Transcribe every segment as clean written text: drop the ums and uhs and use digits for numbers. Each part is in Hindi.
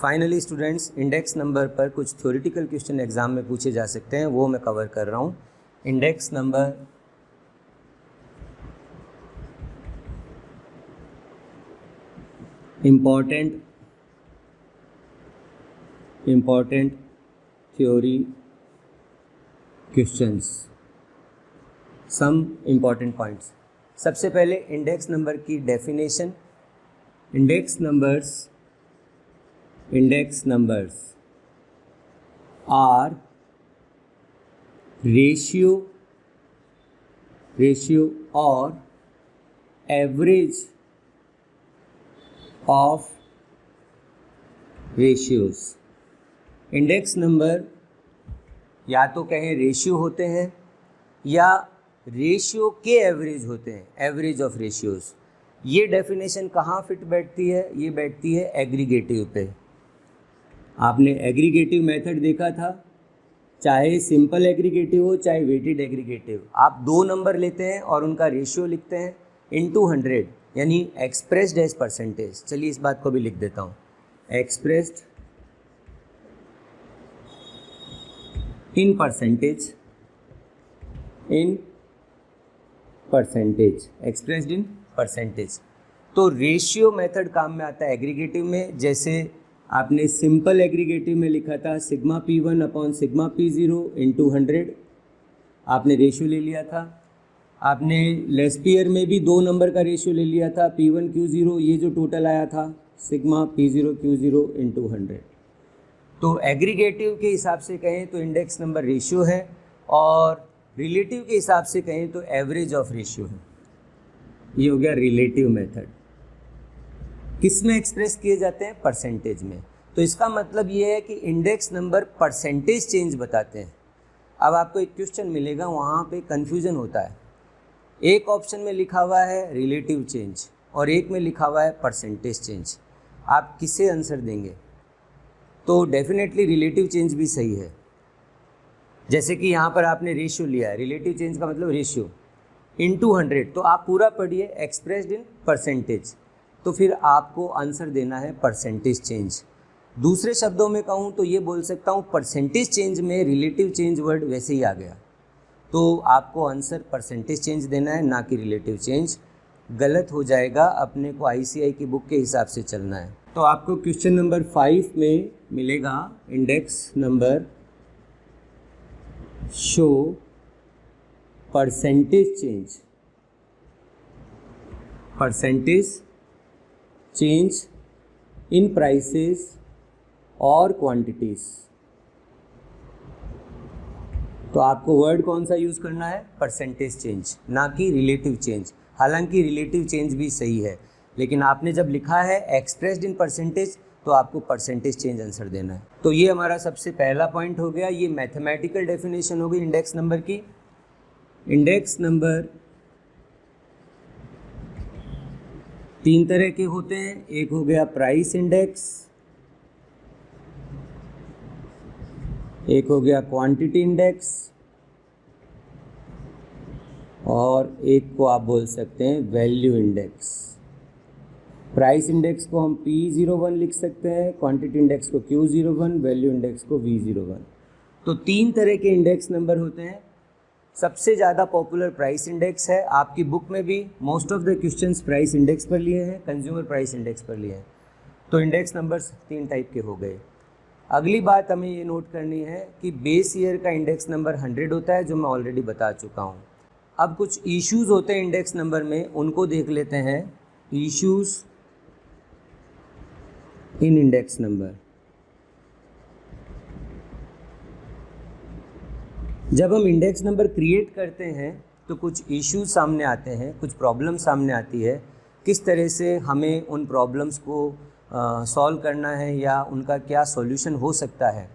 फाइनली स्टूडेंट्स, इंडेक्स नंबर पर कुछ थ्योरेटिकल क्वेश्चन एग्जाम में पूछे जा सकते हैं, वो मैं कवर कर रहा हूँ। Index number important theory questions, some important points. सबसे पहले इंडेक्स नंबर की definition. Index numbers are ratio और average of ratios. Index number या तो कहें रेशियो होते हैं या रेशियो के एवरेज होते हैं, एवरेज ऑफ रेशियोज। ये डेफिनेशन कहाँ फिट बैठती है? ये बैठती है एग्रीगेटिव पे। आपने एग्रीगेटिव मेथड देखा था, चाहे सिंपल एग्रीगेटिव हो चाहे वेटेड एग्रीगेटिव। आप दो नंबर लेते हैं और उनका रेशियो लिखते हैं इनटू 100, यानी एक्सप्रेस्ड एज परसेंटेज। चलिए इस बात को भी लिख देता हूँ, expressed in percentage, expressed in percentage. तो रेशियो मेथड काम में आता है एग्रीगेटिव में। जैसे आपने सिंपल एग्रीगेटिव में लिखा था sigma P1 upon sigma P0 into 100, आपने रेशियो ले लिया था। आपने लेस्पियर में भी दो नंबर का रेशियो ले लिया था, P1 Q0, ये जो टोटल आया था सिग्मा P0 Q0 इंटू 100। तो एग्रीगेटिव के हिसाब से कहें तो इंडेक्स नंबर रेशियो है, और रिलेटिव के हिसाब से कहें तो एवरेज ऑफ रेशियो है। ये हो गया रिलेटिव मेथड। किस में एक्सप्रेस किए जाते हैं? परसेंटेज में। तो इसका मतलब ये है कि इंडेक्स नंबर परसेंटेज चेंज बताते हैं। अब आपको एक क्वेश्चन मिलेगा, वहाँ पे कन्फ्यूज़न होता है। एक ऑप्शन में लिखा हुआ है रिलेटिव चेंज और एक में लिखा हुआ है परसेंटेज चेंज। आप किसे आंसर देंगे? तो डेफिनेटली रिलेटिव चेंज भी सही है। जैसे कि यहाँ पर आपने रेशियो लिया है, रिलेटिव चेंज का मतलब रेशियो इनटू 100, तो आप पूरा पढ़िए एक्सप्रेस्ड इन परसेंटेज, तो फिर आपको आंसर देना है परसेंटेज चेंज। दूसरे शब्दों में कहूँ तो ये बोल सकता हूँ परसेंटेज चेंज में रिलेटिव चेंज वर्ड वैसे ही आ गया, तो आपको आंसर परसेंटेज चेंज देना है, ना कि रिलेटिव चेंज। गलत हो जाएगा, अपने को ICI की बुक के हिसाब से चलना है। तो आपको क्वेश्चन नंबर 5 में मिलेगा index number show percentage change in prices और क्वांटिटीज। तो आपको वर्ड कौन सा यूज़ करना है? परसेंटेज चेंज, ना कि रिलेटिव चेंज। हालांकि रिलेटिव चेंज भी सही है, लेकिन आपने जब लिखा है एक्सप्रेस्ड इन परसेंटेज तो आपको परसेंटेज चेंज आंसर देना है। तो ये हमारा सबसे पहला पॉइंट हो गया। ये मैथमेटिकल डेफिनेशन हो गई इंडेक्स नंबर की। इंडेक्स नंबर 3 तरह के होते हैं। एक हो गया प्राइस इंडेक्स, एक हो गया क्वांटिटी इंडेक्स, और एक को आप बोल सकते हैं वैल्यू इंडेक्स। प्राइस इंडेक्स को हम P01 लिख सकते हैं, क्वांटिटी इंडेक्स को Q01, वैल्यू इंडेक्स को V01। तो 3 तरह के इंडेक्स नंबर होते हैं। सबसे ज़्यादा पॉपुलर प्राइस इंडेक्स है। आपकी बुक में भी most of the questions price index पर लिए हैं, कंज्यूमर प्राइस इंडेक्स पर लिए हैं। तो इंडेक्स नंबर्स 3 टाइप के हो गए। अगली बात हमें ये नोट करनी है कि बेस ईयर का इंडेक्स नंबर 100 होता है, जो मैं ऑलरेडी बता चुका हूँ। अब कुछ इश्यूज़ होते हैं इंडेक्स नंबर में, उनको देख लेते हैं। इश्यूज़ इन इंडेक्स नंबर। जब हम इंडेक्स नंबर क्रिएट करते हैं तो कुछ इश्यूज सामने आते हैं, कुछ प्रॉब्लम सामने आती है। किस तरह से हमें उन प्रॉब्लम्स को सॉल्व करना है या उनका क्या सॉल्यूशन हो सकता है,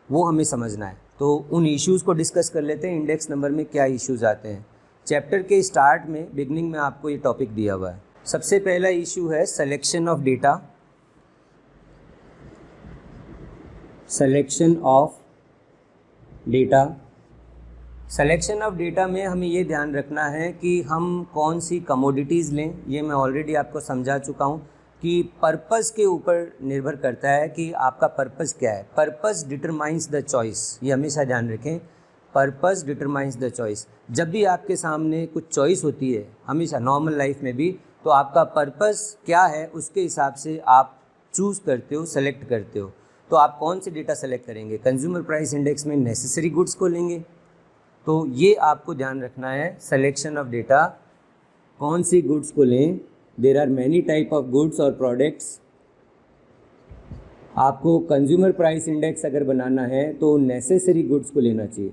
वो हमें समझना है। तो उन इश्यूज़ को डिस्कस कर लेते हैं, इंडेक्स नंबर में क्या इश्यूज़ आते हैं। चैप्टर के स्टार्ट में, बिगनिंग में आपको ये टॉपिक दिया हुआ है। सबसे पहला इशू है selection of data. Selection of data में हमें ये ध्यान रखना है कि हम कौन सी कमोडिटीज़ लें। ये मैं ऑलरेडी आपको समझा चुका हूँ। कि पर्पस के ऊपर निर्भर करता है कि आपका पर्पस क्या है। पर्पस डिटरमाइंस द चॉइस, ये हमेशा ध्यान रखें, पर्पस डिटरमाइंस द चॉइस। जब भी आपके सामने कुछ चॉइस होती है, हमेशा नॉर्मल लाइफ में भी, तो आपका पर्पस क्या है उसके हिसाब से आप चूज़ करते हो, सेलेक्ट करते हो। तो आप कौन से डेटा सेलेक्ट करेंगे? कंज्यूमर प्राइस इंडेक्स में नेसेसरी गुड्स को लेंगे, तो ये आपको ध्यान रखना है। सिलेक्शन ऑफ डेटा, कौन सी गुड्स को लें? There are many type of goods और प्रोडक्ट्स। आपको कंज्यूमर प्राइस इंडेक्स अगर बनाना है तो नेसेसरी गुड्स को लेना चाहिए,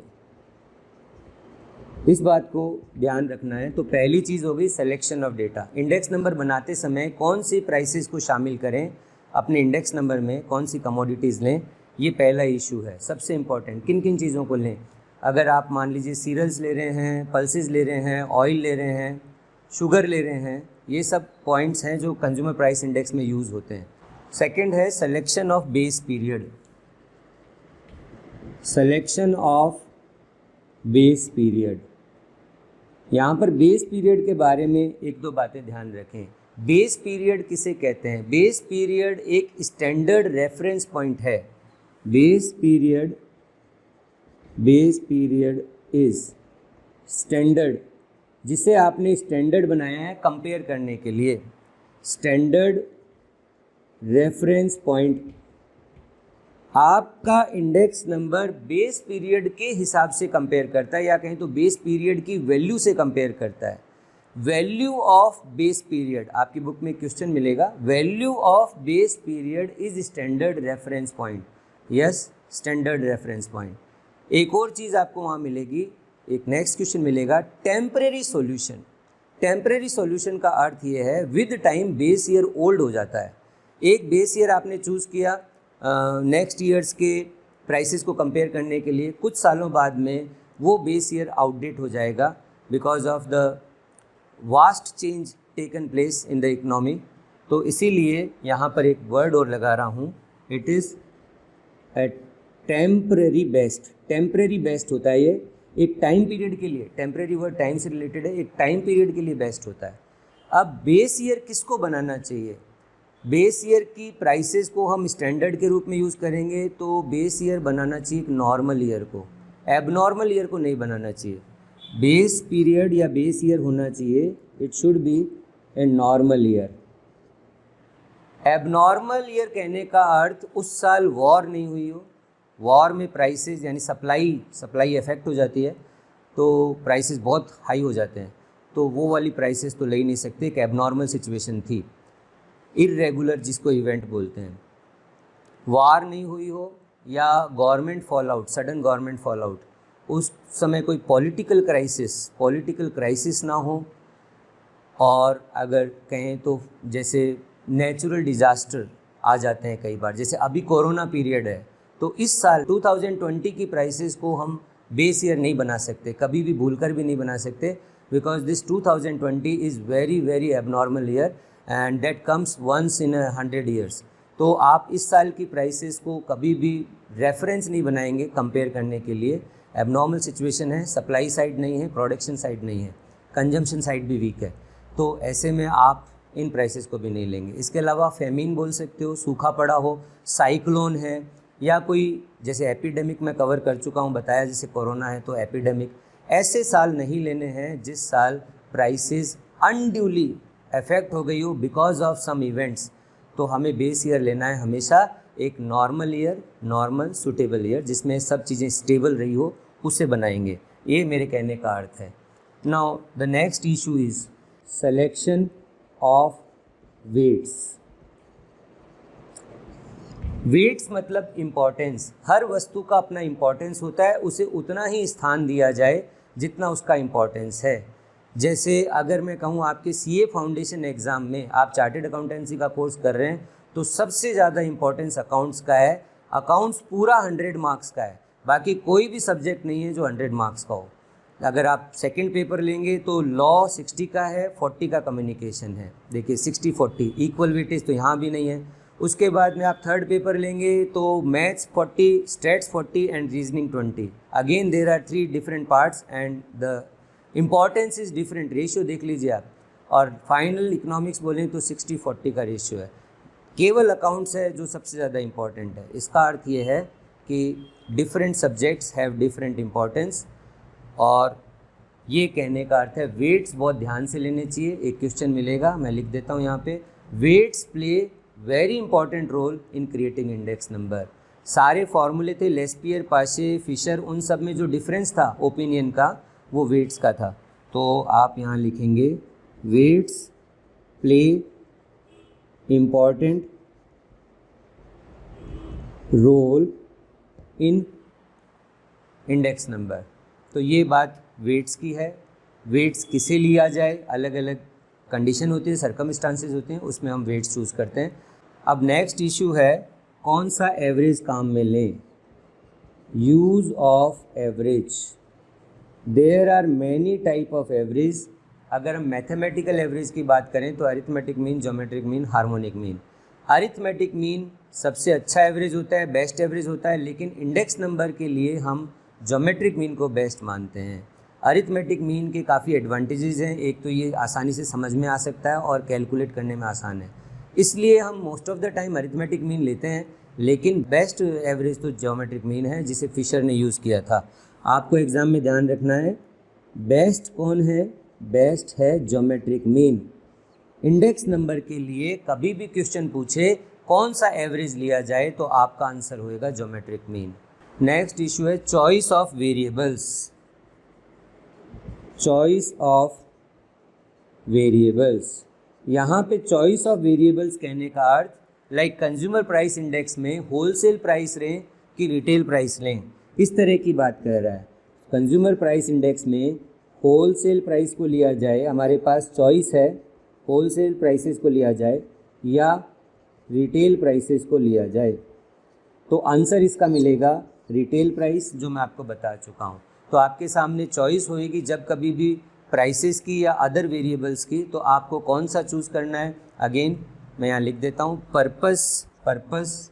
इस बात को ध्यान रखना है। तो पहली चीज़ हो गई selection of data. Index number बनाते समय कौन सी प्राइसेस को शामिल करें अपने इंडेक्स नंबर में, कौन सी कमोडिटीज़ लें, ये पहला इशू है, सबसे इम्पॉर्टेंट। किन किन चीज़ों को लें? अगर आप मान लीजिए सीरियल्स ले रहे हैं, पल्सेस ले रहे हैं, ऑयल ले रहे हैं, शुगर ले रहे हैं, ये सब पॉइंट्स हैं जो कंज्यूमर प्राइस इंडेक्स में यूज़ होते हैं। सेकंड है selection of base period. Selection of base period, यहाँ पर बेस पीरियड के बारे में एक दो बातें ध्यान रखें। बेस पीरियड किसे कहते हैं? बेस पीरियड एक स्टैंडर्ड रेफरेंस पॉइंट है। बेस पीरियड इज स्टैंडर्ड, जिसे आपने स्टैंडर्ड बनाया है कंपेयर करने के लिए। स्टैंडर्ड रेफरेंस पॉइंट, आपका इंडेक्स नंबर बेस पीरियड के हिसाब से कंपेयर करता है, या कहें तो बेस पीरियड की वैल्यू से कंपेयर करता है। वैल्यू ऑफ बेस पीरियड, आपकी बुक में क्वेश्चन मिलेगा, value of base period is standard reference point. Yes, standard reference point. एक और चीज़ आपको वहाँ मिलेगी, एक नेक्स्ट क्वेश्चन मिलेगा, टेम्परेरी सॉल्यूशन। टेम्परेरी सॉल्यूशन का अर्थ ये है with time base year old हो जाता है। एक बेस ईयर आपने चूज़ किया नेक्स्ट ईयर्स के प्राइसेस को कंपेयर करने के लिए, कुछ सालों बाद में वो बेस ईयर आउटडेट हो जाएगा because of the vast change taken place in the economy. तो इसीलिए यहाँ पर एक वर्ड और लगा रहा हूँ, it is a temporary best. Temporary best होता है ये एक टाइम पीरियड के लिए, टेम्परेरी वर्ड टाइम से रिलेटेड है, एक टाइम पीरियड के लिए बेस्ट होता है। अब बेस ईयर किसको बनाना चाहिए? बेस ईयर की प्राइसेस को हम स्टैंडर्ड के रूप में यूज़ करेंगे तो बेस ईयर बनाना चाहिए एक नॉर्मल ईयर को, एबनॉर्मल ईयर को नहीं बनाना चाहिए। बेस पीरियड या बेस ईयर होना चाहिए, it should be a normal year. Abnormal year कहने का अर्थ उस साल वॉर नहीं हुई हो, वॉर में प्राइसेस यानी सप्लाई इफेक्ट हो जाती है तो प्राइसेस बहुत हाई हो जाते हैं, तो वो वाली प्राइसेस तो ले ही नहीं सकते। एक एबनॉर्मल सिचुएशन थी, इर्रेगुलर जिसको इवेंट बोलते हैं। वार नहीं हुई हो या government fall out, sudden government fall out, उस समय कोई पॉलिटिकल क्राइसिस ना हो, और अगर कहें तो जैसे नेचुरल डिज़ास्टर आ जाते हैं कई बार, जैसे अभी कोरोना पीरियड है, तो इस साल 2020 की प्राइसेस को हम बेस ईयर नहीं बना सकते, कभी भी भूलकर भी नहीं बना सकते, because this 2020 is very abnormal year and that comes once in 100 years. तो आप इस साल की प्राइसेस को कभी भी रेफरेंस नहीं बनाएंगे कंपेयर करने के लिए। एबनॉर्मल सिचुएशन है, सप्लाई साइड नहीं है, प्रोडक्शन साइड नहीं है, कंजम्पशन साइड भी वीक है, तो ऐसे में आप इन प्राइसेस को भी नहीं लेंगे। इसके अलावा फेमिन बोल सकते हो, सूखा पड़ा हो, साइक्लोन है, या कोई जैसे एपिडेमिक मैं कवर कर चुका हूँ, बताया जैसे कोरोना है तो एपिडेमिक, ऐसे साल नहीं लेने हैं जिस साल प्राइसेस अनड्यूली इफेक्ट हो गई हो बिकॉज ऑफ सम इवेंट्स। तो हमें बेस ईयर लेना है हमेशा एक normal year, normal suitable year जिसमें सब चीज़ें स्टेबल रही हो, उसे बनाएंगे। ये मेरे कहने का अर्थ है। Now the next issue is selection of weights. Weights मतलब इम्पॉर्टेंस। हर वस्तु का अपना इम्पॉर्टेंस होता है, उसे उतना ही स्थान दिया जाए जितना उसका इम्पॉर्टेंस है। जैसे अगर मैं कहूँ आपके सीए फाउंडेशन एग्ज़ाम में आप चार्टेड अकाउंटेंसी का कोर्स कर रहे हैं तो सबसे ज़्यादा इम्पॉर्टेंस अकाउंट्स का है। अकाउंट्स पूरा 100 मार्क्स का है, बाकी कोई भी सब्जेक्ट नहीं है जो 100 मार्क्स का हो। अगर आप सेकंड पेपर लेंगे तो लॉ 60 का है, 40 का कम्युनिकेशन है। देखिए 60-40 इक्वल वेटेज तो यहाँ भी नहीं है। उसके बाद में आप थर्ड पेपर लेंगे तो maths 40, stats 40 and reasoning 20। Again there are 3 different parts and the importance is different. Ratio देख लीजिए आप, और फाइनल इकोनॉमिक्स बोलें तो 60-40 का रेशियो है। केवल अकाउंट्स है जो सबसे ज़्यादा इम्पॉर्टेंट है। इसका अर्थ ये है कि different subjects have different importance, और ये कहने का अर्थ है वेट्स बहुत ध्यान से लेने चाहिए। एक क्वेश्चन मिलेगा, मैं लिख देता हूँ यहाँ पे, weights play very important role in creating index number. सारे फॉर्मूले थे लेस्पियर, पाशे, फिशर, उन सब में जो डिफरेंस था ओपिनियन का वो वेट्स का था। तो आप यहाँ लिखेंगे weights play important role in index number. तो ये बात वेट्स की है। वेट्स किसे लिया जाए, अलग अलग कंडीशन होती है, सर्कमस्टांसेस होते हैं, उसमें हम वेट्स चूज़ करते हैं। अब नेक्स्ट इशू है कौन सा एवरेज काम में लें। Use of average, there are many type of average. अगर हम मैथमेटिकल एवरेज की बात करें तो arithmetic mean, geometric mean, harmonic mean. Arithmetic mean सबसे अच्छा एवरेज होता है, बेस्ट एवरेज होता है, लेकिन इंडेक्स नंबर के लिए हम ज्योमेट्रिक मीन को बेस्ट मानते हैं। अरिथमेटिक मीन के काफ़ी एडवांटेजेस हैं। एक तो ये आसानी से समझ में आ सकता है और कैलकुलेट करने में आसान है, इसलिए हम most of the time arithmetic mean लेते हैं, लेकिन बेस्ट एवरेज तो ज्योमेट्रिक मीन है जिसे फिशर ने यूज़ किया था। आपको एग्ज़ाम में ध्यान रखना है, बेस्ट कौन है, बेस्ट है ज्योमेट्रिक मीन। इंडेक्स नंबर के लिए कभी भी क्वेश्चन पूछे कौन सा एवरेज लिया जाए तो आपका आंसर होएगा ज्योमेट्रिक मीन। नेक्स्ट इशू है choice of variables. Choice of variables, यहाँ पे चॉइस ऑफ वेरिएबल्स कहने का earth like consumer price index में होलसेल प्राइस लें कि रिटेल प्राइस लें, इस तरह की बात कर रहा है। कंज्यूमर प्राइस इंडेक्स में होलसेल प्राइस को लिया जाए, हमारे पास चॉइस है, होलसेल प्राइसेस को लिया जाए या रिटेल प्राइसेस को लिया जाए। तो आंसर इसका मिलेगा रिटेल प्राइस, जो मैं आपको बता चुका हूँ। तो आपके सामने चॉइस होएगी जब कभी भी प्राइसेस की या अदर वेरिएबल्स की, तो आपको कौन सा चूज़ करना है। अगेन मैं यहाँ लिख देता हूँ पर्पस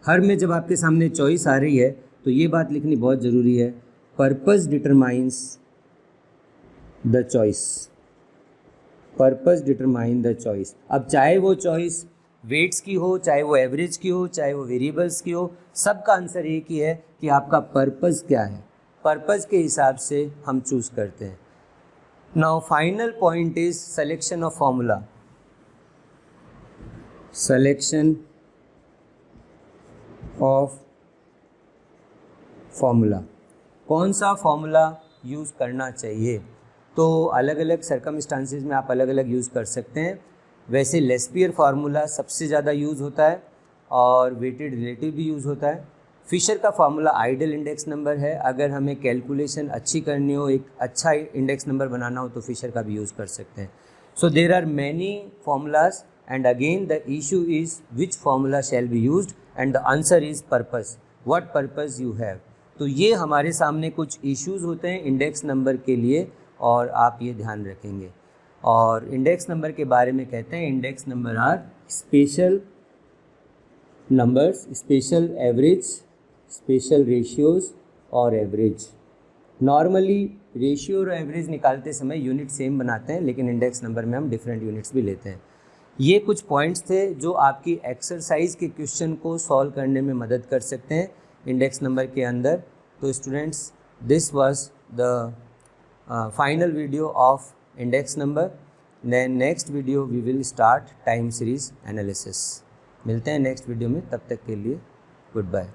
हर में जब आपके सामने चॉइस आ रही है तो ये बात लिखनी बहुत ज़रूरी है, purpose determines the choice. Purpose determine the choice. अब चाहे वो चॉइस वेट्स की हो, चाहे वो एवरेज की हो, चाहे वो वेरिएबल्स की हो, सबका आंसर एक ही है कि आपका पर्पस क्या है। पर्पस के हिसाब से हम चूज़ करते हैं। Now final point is selection of formula. Selection of formula, कौन सा फॉर्मूला यूज़ करना चाहिए। तो अलग अलग सर्कमस्टांसेस में आप अलग अलग यूज़ कर सकते हैं। वैसे लेस्पियर फार्मूला सबसे ज़्यादा यूज़ होता है और वेटेड रिलेटिव भी यूज़ होता है। फिशर का फार्मूला आइडियल इंडेक्स नंबर है। अगर हमें कैलकुलेशन अच्छी करनी हो, एक अच्छा इंडेक्स नंबर बनाना हो तो फिशर का भी यूज़ कर सकते हैं। So there are many formulas and again the issue is which formula shall be used and the answer is purpose, what purpose you have. तो ये हमारे सामने कुछ इश्यूज़ होते हैं इंडेक्स नंबर के लिए और आप ये ध्यान रखेंगे। और इंडेक्स नंबर के बारे में कहते हैं index number are special numbers, special average, special ratios और एवरेज। नॉर्मली रेशियो और एवरेज निकालते समय यूनिट सेम बनाते हैं, लेकिन इंडेक्स नंबर में हम डिफरेंट यूनिट्स भी लेते हैं। ये कुछ पॉइंट्स थे जो आपकी एक्सरसाइज के क्वेश्चन को सॉल्व करने में मदद कर सकते हैं इंडेक्स नंबर के अंदर। तो students, this was the final video of index number. Then next video we will start time series analysis. मिलते हैं नेक्स्ट वीडियो में, तब तक के लिए गुड बाय।